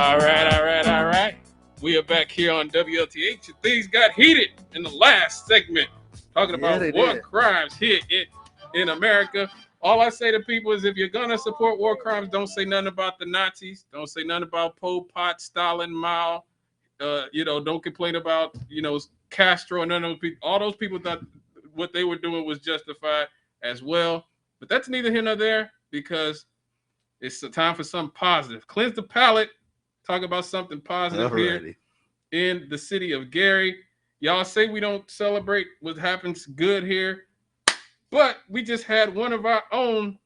All right. We are back here on WLTH. Things got heated in the last segment, talking about war crimes here in America. All I say to people is if you're going to support war crimes, don't say nothing about the Nazis. Don't say nothing about Pol Pot, Stalin, Mao. Don't complain about, Castro and none of those people. All those people thought what they were doing was justified as well. But that's neither here nor there because it's a time for something positive. Cleanse the palate. Talk about something positive here in the city of Gary. Y'all say we don't celebrate what happens good here, but we just had one of our own,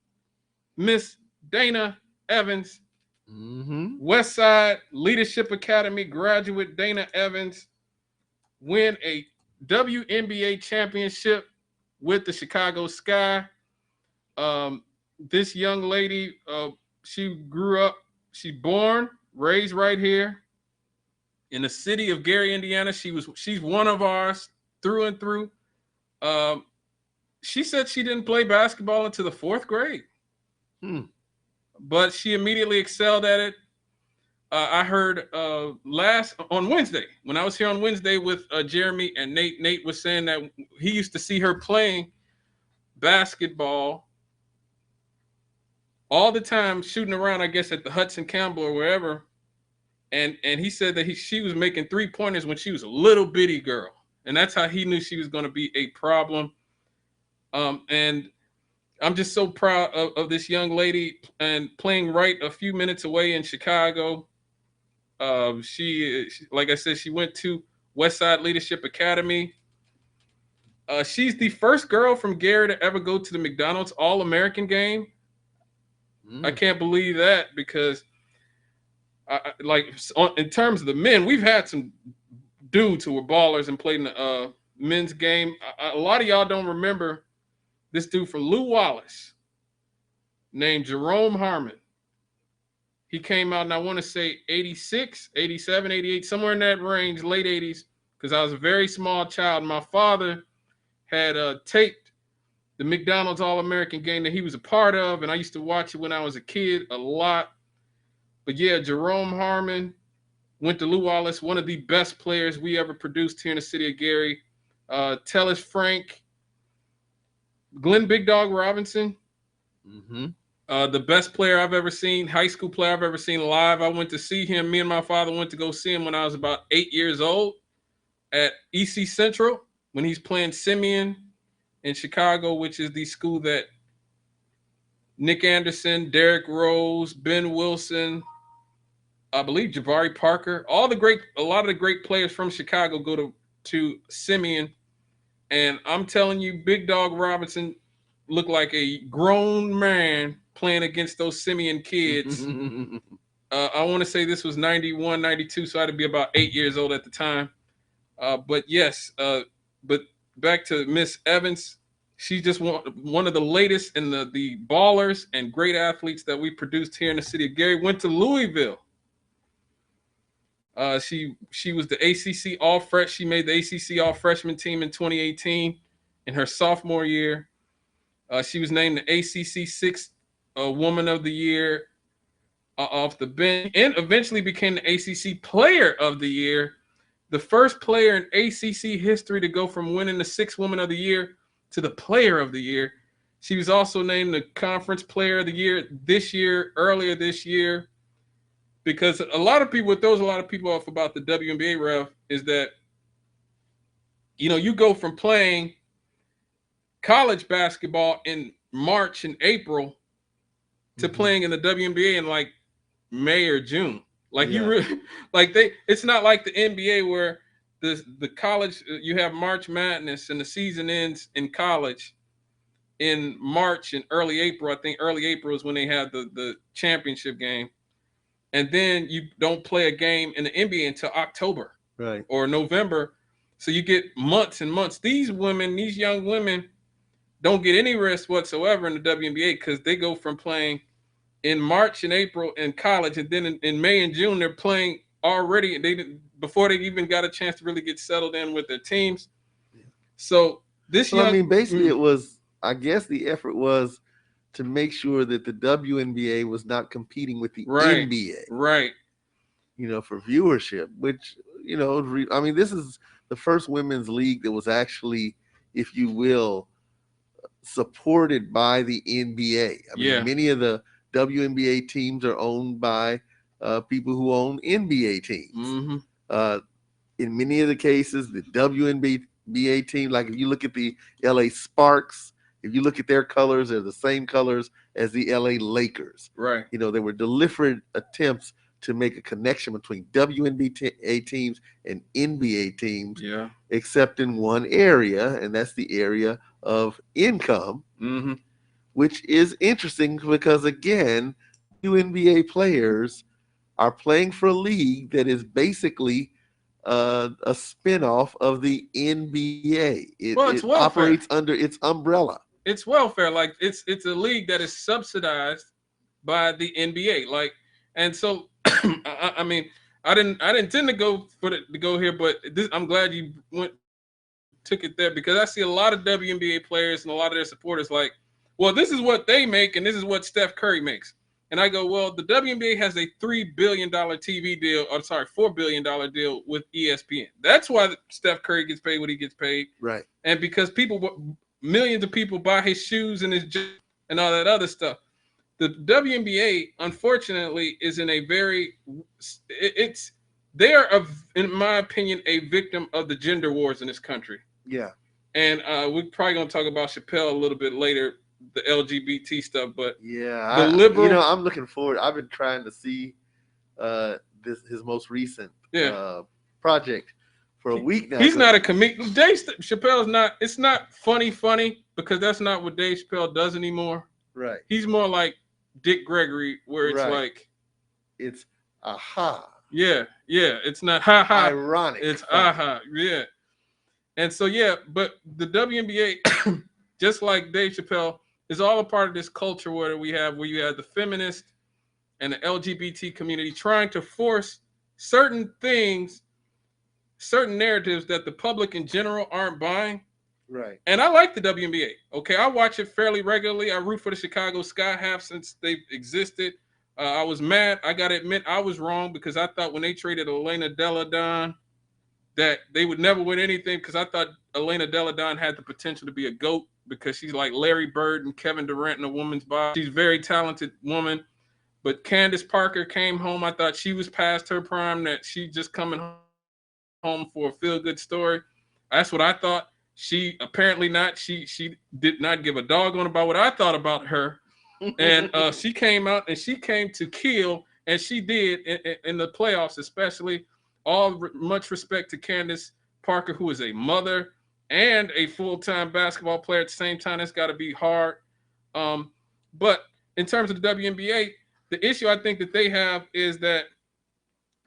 Miss Dana Evans, West Side Leadership Academy graduate Dana Evans, win a WNBA championship with the Chicago Sky. This young lady, she grew up, she's born, raised right here in the city of Gary, Indiana. She's one of ours through and through. She said she didn't play basketball until the 4th grade, but she immediately excelled at it. I heard on Wednesday, when I was here on Wednesday with Jeremy and Nate, Nate was saying that he used to see her playing basketball all the time, shooting around, I guess, at the Hudson Campbell or wherever. And he said that she was making 3-pointers when she was a little bitty girl. And that's how he knew she was going to be a problem. And I'm just so proud of this young lady and playing right a few minutes away in Chicago. She, like I said, she went to West Side Leadership Academy. She's the first girl from Gary to ever go to the McDonald's All-American game. I can't believe that because, in terms of the men, we've had some dudes who were ballers and played in the men's game. A lot of y'all don't remember this dude from Lew Wallace named Jerome Harmon. He came out, and I want to say 86, 87, 88, somewhere in that range, late 80s, because I was a very small child. My father had taped the McDonald's All-American game that he was a part of, and I used to watch it when I was a kid a lot. But yeah, Jerome Harmon went to Lew Wallace, one of the best players we ever produced here in the city of Gary. Tellis Frank, Glenn Big Dog Robinson, the best player I've ever seen, high school player I've ever seen live. I went to see him. Me and my father went to go see him when I was about 8 years old at EC Central when he's playing Simeon in Chicago, which is the school that Nick Anderson, Derrick Rose, Ben Wilson, I believe Jabari Parker, a lot of the great players from Chicago go to Simeon. And I'm telling you, Big Dog Robinson looked like a grown man playing against those Simeon kids. I want to say this was 91, 92, so I had to be about 8 years old at the time. But yes, but back to Miss Evans. She's just one of the latest in the ballers and great athletes that we produced here in the city of Gary. Went to Louisville. She was the ACC All-Fresh. She made the ACC All-Freshman team in 2018 in her sophomore year. She was named the ACC 6th Woman of the Year off the bench and eventually became the ACC Player of the Year, the first player in ACC history to go from winning the 6th Woman of the Year to the Player of the Year. She was also named the Conference Player of the Year earlier this year. Because what throws a lot of people off about the WNBA, Rev, is that, you go from playing college basketball in March and April to playing in the WNBA in like May or June. It's not like the NBA where the college, you have March Madness and the season ends in college in March and early April. I think early April is when they have the championship game. And then you don't play a game in the NBA until October or November. So you get months and months. These young women don't get any rest whatsoever in the WNBA because they go from playing in March and April in college. And then in May and June, they're playing already before they even got a chance to really get settled in with their teams. So basically it was, I guess the effort was to make sure that the WNBA was not competing with the NBA. Right. for viewership, which, I mean, this is the first women's league that was actually, if you will, supported by the NBA. I mean, Yeah. many of the WNBA teams are owned by people who own NBA teams. Mm-hmm. Uh, in many of the cases, the WNBA team, like if you look at the LA Sparks, if you look at their colors, they're the same colors as the LA Lakers. Right. There were deliberate attempts to make a connection between WNBA teams and NBA teams, Yeah. except in one area, and that's the area of income, Mm-hmm. which is interesting because, again, WNBA players are playing for a league that is basically a spinoff of the NBA. Well, It it's welfare. operates under its umbrella. It's welfare. Like it's a league that is subsidized by the NBA. Like, and so I mean, I didn't tend to go here, but I'm glad you took it there because I see a lot of WNBA players and a lot of their supporters like, well, this is what they make and this is what Steph Curry makes. And I go, well, the WNBA has a $3 billion TV deal, or sorry, $4 billion deal with ESPN. That's why Steph Curry gets paid what he gets paid. Right. And because millions of people buy his shoes and his and all that other stuff. The WNBA, unfortunately, is in a they are, in my opinion, a victim of the gender wars in this country. Yeah. And we're probably going to talk about Chappelle a little bit later, the LGBT stuff, but yeah, the liberal, I'm looking forward. I've been trying to see his most recent project for a week now. He's not a comedian. Dave Chappelle's not. It's not funny because that's not what Dave Chappelle does anymore. Right. He's more like Dick Gregory, where it's like it's aha. Yeah. It's not ha ha. Ironic. It's aha. Yeah. And so but the WNBA, just like Dave Chappelle, is all a part of this culture where you have the feminist and the LGBT community trying to force certain things, certain narratives that the public in general aren't buying. Right. And I like the WNBA. Okay, I watch it fairly regularly. I root for the Chicago Sky half since they've existed. I was mad. I got to admit, I was wrong because I thought when they traded Elena Delle Donne that they would never win anything because I thought Elena Delle Donne had the potential to be a GOAT because she's like Larry Bird and Kevin Durant in a woman's body. She's a very talented woman. But Candace Parker came home. I thought she was past her prime, that she just coming home for a feel-good story. That's what I thought. She apparently not. She did not give a doggone about what I thought about her. And she came out and she came to kill, and she did in the playoffs, especially. Much respect to Candace Parker, who is a mother and a full-time basketball player at the same time. That's got to be hard. But in terms of the WNBA, the issue I think that they have is that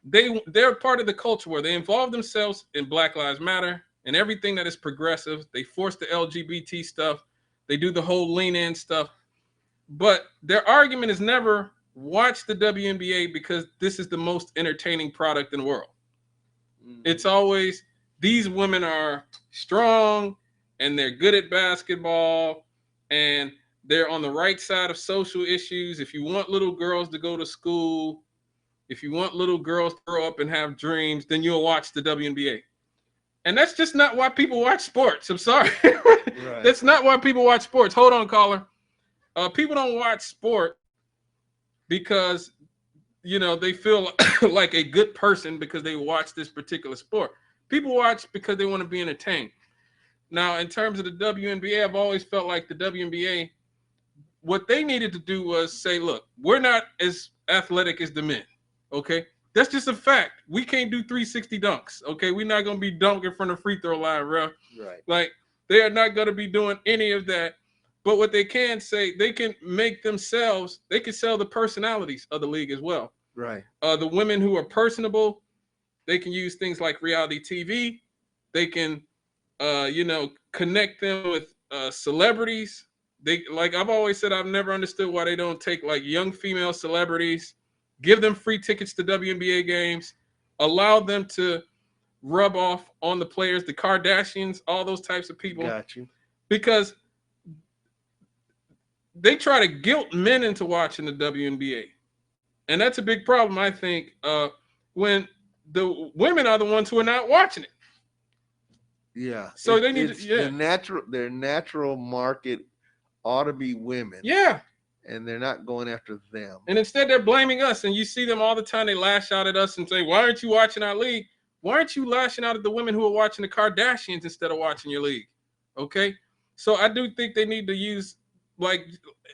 they're part of the culture where they involve themselves in Black Lives Matter and everything that is progressive. They force the LGBT stuff. They do the whole lean-in stuff. But their argument is never watch the WNBA because this is the most entertaining product in the world. It's always these women are strong and they're good at basketball and they're on the right side of social issues. If you want little girls to go to school, if you want little girls to grow up and have dreams, then you'll watch the WNBA. And that's just not why people watch sports. I'm sorry. Right. That's not why people watch sports. Hold on, caller. People don't watch sport because, they feel like a good person because they watch this particular sport. People watch because they want to be entertained. Now, in terms of the WNBA, I've always felt like the WNBA, what they needed to do was say, look, we're not as athletic as the men, okay? That's just a fact. We can't do 360 dunks, okay? We're not going to be dunking from the free throw line, bro. Right. Like, they are not going to be doing any of that. But what they can say, they can make themselves, they can sell the personalities of the league as well. Right. The women who are personable, they can use things like reality TV. They can, connect them with celebrities. Like I've always said, I've never understood why they don't take like young female celebrities, give them free tickets to WNBA games, allow them to rub off on the players, the Kardashians, all those types of people. Got you. Because they try to guilt men into watching the WNBA. And that's a big problem, I think, when the women are the ones who are not watching it. Yeah. So they need to, their natural market ought to be women. Yeah. And they're not going after them. And instead they're blaming us. And you see them all the time. They lash out at us and say, why aren't you watching our league? Why aren't you lashing out at the women who are watching the Kardashians instead of watching your league? Okay. So I do think they need to use, like,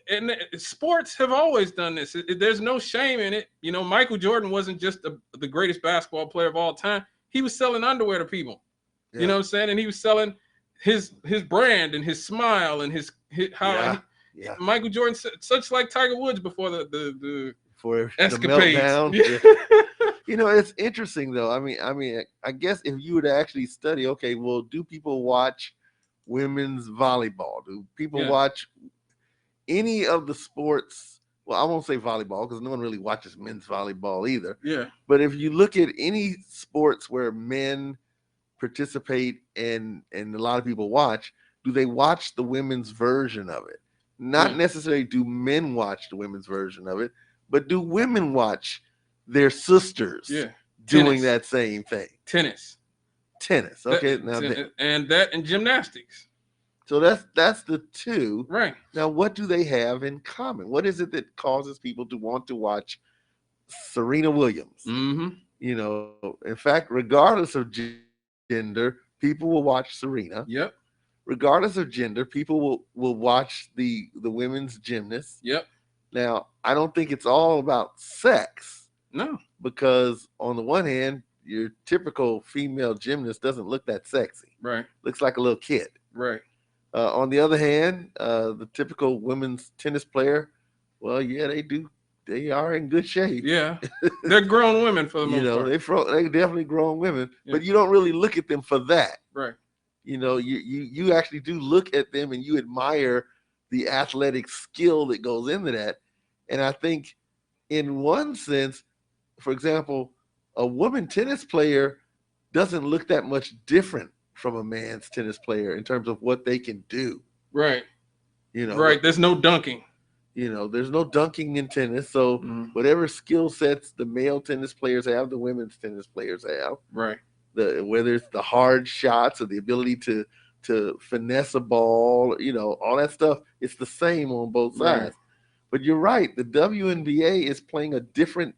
and sports have always done this. There's no shame in it. You know, Michael Jordan wasn't just the greatest basketball player of all time. He was selling underwear to people. Yeah. You know what I'm saying? And he was selling his brand and his smile and his how Michael Jordan, such like Tiger Woods before the escapades. The you know, it's interesting though. I mean, I guess if you were to actually study, okay, well, do people watch women's volleyball? Do people watch any of the sports? Well, I won't say volleyball because no one really watches men's volleyball either. Yeah. But if you look at any sports where men participate and a lot of people watch, do they watch the women's version of it? Not necessarily do men watch the women's version of it, but do women watch their sisters doing that same thing? Tennis. Okay. And gymnastics. So that's the two. Right. Now, what do they have in common? What is it that causes people to want to watch Serena Williams? Mm-hmm. You know, in fact, regardless of gender, people will watch Serena. Yep. Regardless of gender, people will watch the women's gymnasts. Yep. Now, I don't think it's all about sex. No. Because on the one hand, your typical female gymnast doesn't look that sexy. Right. Looks like a little kid. Right. On the other hand, the typical women's tennis player, well, yeah, they do. They are in good shape. Yeah. They're grown women for the most part. They're definitely grown women, but you don't really look at them for that. Right. You know, you actually do look at them and you admire the athletic skill that goes into that. And I think in one sense, for example, a woman tennis player doesn't look that much different from a man's tennis player in terms of what they can do. Right. You know. Right. There's no dunking. You know, there's no dunking in tennis. So whatever skill sets the male tennis players have, the women's tennis players have. Right. Whether it's the hard shots or the ability to finesse a ball, you know, all that stuff, it's the same on both sides. Right. But you're right, the WNBA is playing a different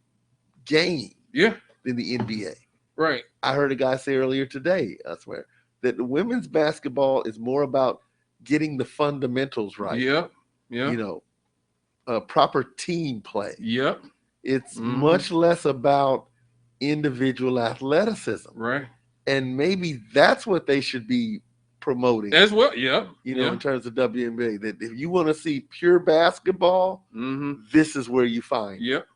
game than the NBA. Right. I heard a guy say earlier today, I swear, that the women's basketball is more about getting the fundamentals right. Yep. Yeah. You know, proper team play. Yep. It's much less about individual athleticism. Right. And maybe that's what they should be promoting as well. Yeah. You know, in terms of WNBA, that if you want to see pure basketball, this is where you find it. Yep.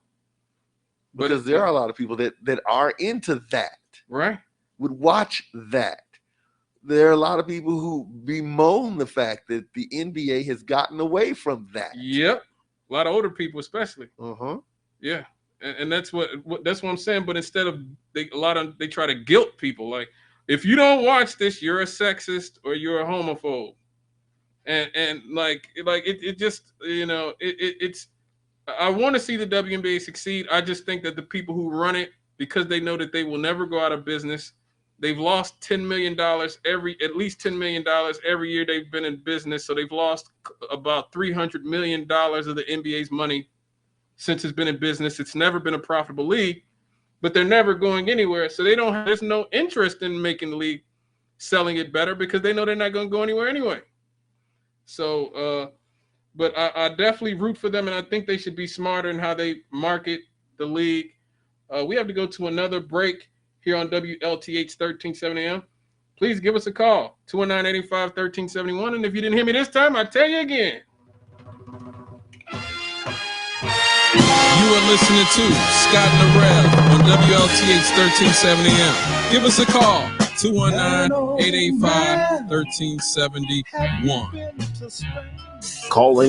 Because there are a lot of people that are into that. Right. Would watch that. There are a lot of people who bemoan the fact that the NBA has gotten away from that. Yep. A lot of older people especially. Yeah. And that's what I'm saying. But instead of they try to guilt people, like, if you don't watch this, you're a sexist or you're a homophobe. And like it just, you know, it's I want to see the WNBA succeed. I just think that the people who run it, because they know that they will never go out of business, they've lost $10 million at least $10 million every year they've been in business. So they've lost about $300 million of the NBA's money since it's been in business. It's never been a profitable league, but they're never going anywhere. So there's no interest in making the league, selling it better, because they know they're not going to go anywhere anyway. So, but I definitely root for them, and I think they should be smarter in how they market the league. We have to go to another break here on WLTH 1370 AM. Please give us a call, 219-885-1371. And if you didn't hear me this time, I'll tell you again. You are listening to Scott and the Rev on WLTH 1370 AM. Give us a call, 219-885-1371. Calling